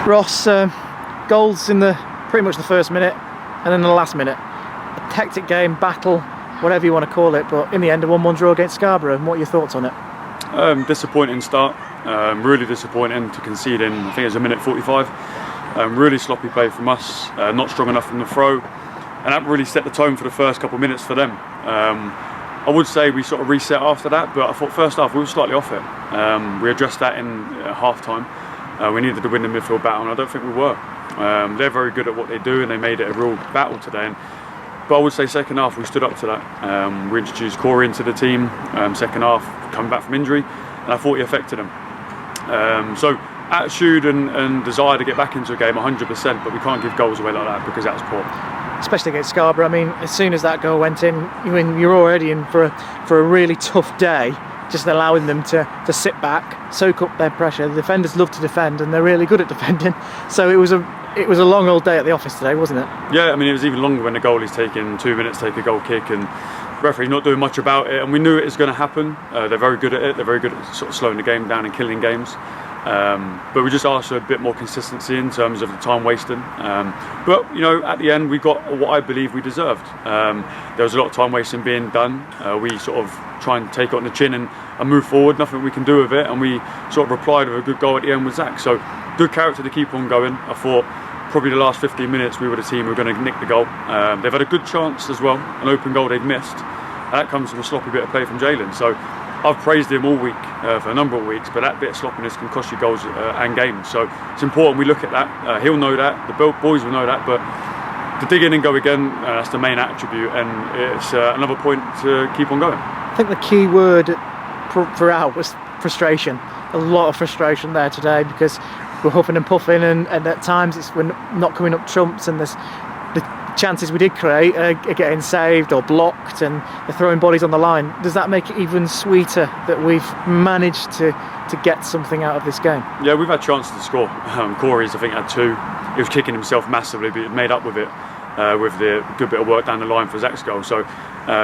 Ross, goals in pretty much the first minute and then the last minute. A hectic game, battle, whatever you want to call it, but in the end a 1-1 draw against Scarborough. And what are your thoughts on it? Disappointing start, really disappointing to concede in, I think it was a minute 45. Really sloppy play from us, not strong enough from the throw, and that really set the tone for the first couple of minutes for them. I would say we sort of reset after that, but I thought first half we were slightly off it. We addressed that in half time. We needed to win the midfield battle, and I don't think we were. They're very good at what they do, and they made it a real battle today. But I would say second half we stood up to that. We introduced Corey into the team, second half, coming back from injury, and I thought he affected him. So attitude and desire to get back into a game 100%, but we can't give goals away like that because that was poor. Especially against Scarborough. I mean, as soon as that goal went in, you're already in for a really tough day. Just allowing them to sit back, soak up their pressure. The defenders love to defend, and they're really good at defending. So it was a long old day at the office today, wasn't it? Yeah, I mean, it was even longer when the goalie's taking 2 minutes to take a goal kick and referee not doing much about it. And we knew it was going to happen. They're very good at it. They're very good at sort of slowing the game down and killing games. But we just asked for a bit more consistency in terms of the time wasting. But at the end we got what I believe we deserved. There was a lot of time wasting being done. We sort of try and take it on the chin and move forward. Nothing we can do with it, and we sort of replied with a good goal at the end with Zach. So good character to keep on going. I thought probably the last 15 minutes we were the team who were going to nick the goal. They've had a good chance as well, an open goal they've missed. And that comes from a sloppy bit of play from Jalen. So I've praised him all week for a number of weeks, but that bit of sloppiness can cost you goals and games. So it's important we look at that. He'll know that, the boys will know that, but to dig in and go again, that's the main attribute, and it's another point to keep on going. I think the key word throughout was frustration. A lot of frustration there today because we're huffing and puffing, and at times we're not coming up trumps, and the chances we did create are getting saved or blocked, and they're throwing bodies on the line. Does that make it even sweeter that we've managed to get something out of this game? Yeah, we've had chances to score. Corey's, I think, had 2. He was kicking himself massively, but he made up with it with the good bit of work down the line for Zach's goal. So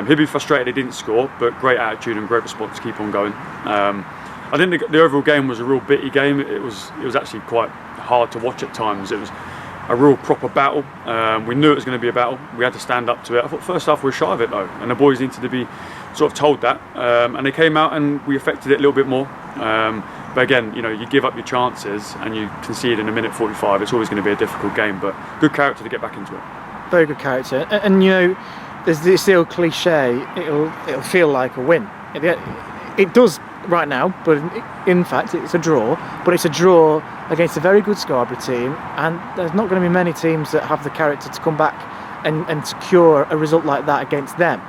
he'll be frustrated he didn't score, but great attitude and great response to keep on going. I think the overall game was a real bitty game. It was actually quite hard to watch at times. It was a real proper battle. We knew it was going to be a battle. We had to stand up to it. I thought first half we were shy of it though, and the boys needed to be sort of told that. And they came out and we affected it a little bit more. But again, you give up your chances and you concede in a minute 45. It's always going to be a difficult game, but good character to get back into it. Very good character, and there's this old cliche. It'll feel like a win. It does right now, but in fact it's a draw. But it's a draw against a very good Scarborough team, and there's not going to be many teams that have the character to come back and secure a result like that against them.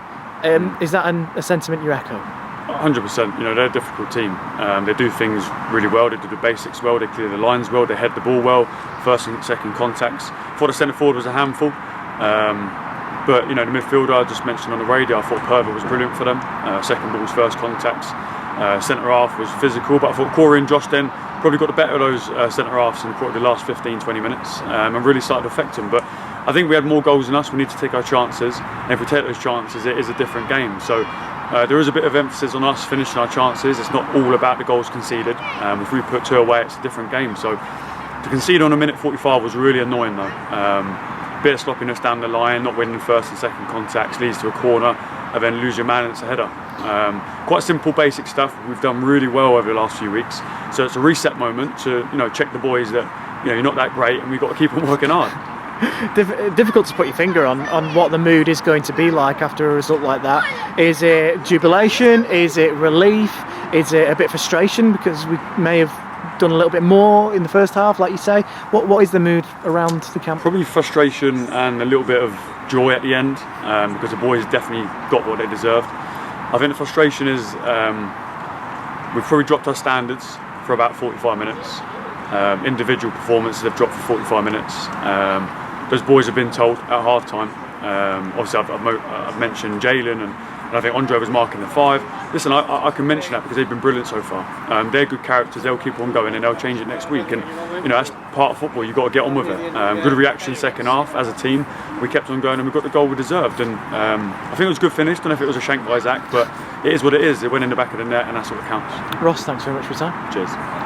Is that a sentiment you echo? 100%. They're a difficult team. They do things really well. They do the basics well. They clear the lines well. They head the ball well. First and second contacts. I thought the centre forward was a handful. But the midfielder I just mentioned on the radio, I thought Perver was brilliant for them. Second balls, first contacts. Centre half was physical, but I thought Corey and Josh then probably got the better of those centre halves in probably the last 15-20 minutes and really started to affect them. But I think we had more goals than us. We need to take our chances, and if we take those chances, it is a different game. So there is a bit of emphasis on us finishing our chances. It's not all about the goals conceded. If we put 2 away, it's a different game. So to concede on a minute 45 was really annoying though. Bit of sloppiness down the line, not winning first and second contacts leads to a corner, and then lose your man and it's a header. Quite simple basic stuff we've done really well over the last few weeks, so it's a reset moment to check the boys that you're not that great and we've got to keep on working hard. Difficult to put your finger on what the mood is going to be like after a result like that. Is it jubilation? Is it relief? Is it a bit of frustration because we may have done a little bit more in the first half, like you say? What is the mood around the camp? Probably frustration and a little bit of joy at the end, because the boys definitely got what they deserved. I think the frustration is we've probably dropped our standards for about 45 minutes. Individual performances have dropped for 45 minutes. Those boys have been told at half time. Obviously I've mentioned Jalen and I think Andre was marking the 5. Listen, I can mention that because they've been brilliant so far. They're good characters, they'll keep on going and they'll change it next week. And that's part of football, you've got to get on with it. Good reaction second half as a team. We kept on going and we got the goal we deserved. And I think it was a good finish. Don't know if it was a shank by Zach, but it is what it is. It went in the back of the net and that's what counts. Ross, thanks very much for your time. Cheers.